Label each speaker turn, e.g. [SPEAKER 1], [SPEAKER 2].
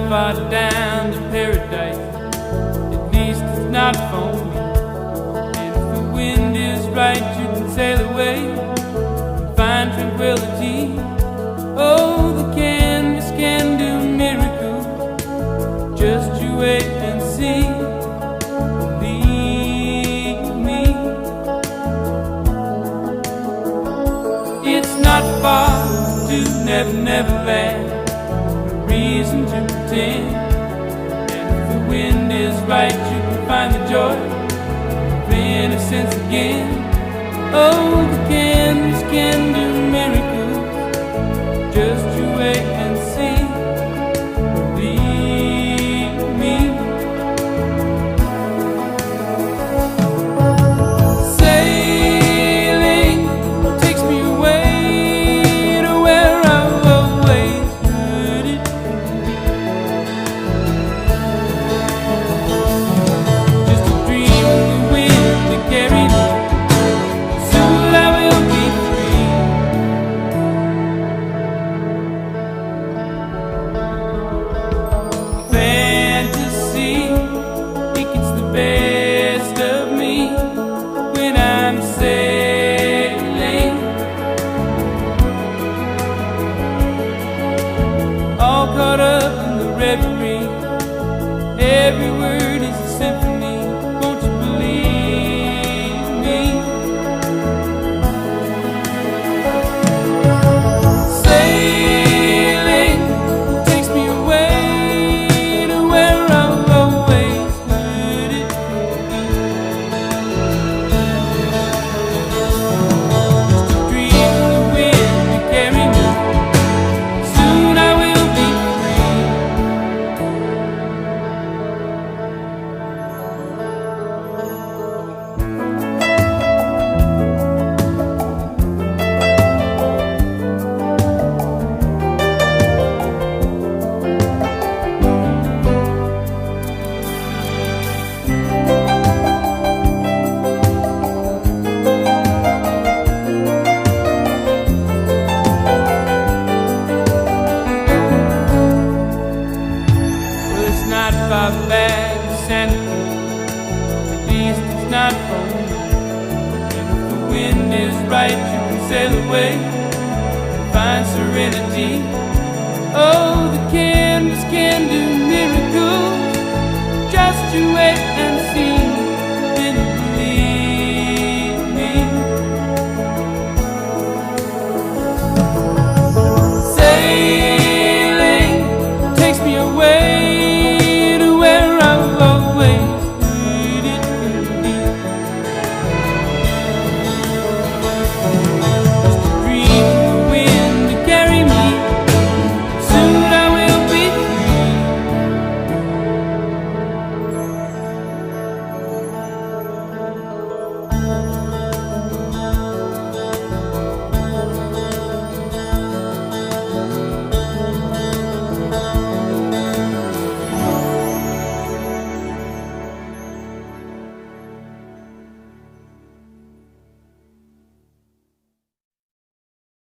[SPEAKER 1] far down to paradise, at least it's not for me. And if the wind is right, you can sail away and find tranquility. Oh, the canvas can do miracles, just you wait and see. Believe me, it's not far to Never Never Land, no reason to pretend. And if the wind is right, you can find the joy of innocence again. Oh, the canvas can do miracles, just you wait and see. Believe me. Sailing takes me away to where I've always heard it. Just a dream of the wind that carried me. Soon I will be free. Fantasy, it gets the best of me when I'm sailing, all caught up in the reverie. Every word is a symphony, won't you believe me? Sailing takes me away to where I've always heard it. Just a dream of the wind to carry me. Soon I will be free. Well, it's not far back to Santa Cruz, at least it's not for me. And if the wind is right, you can sail away and find serenity. Oh, the canvas can do miracles, just you wait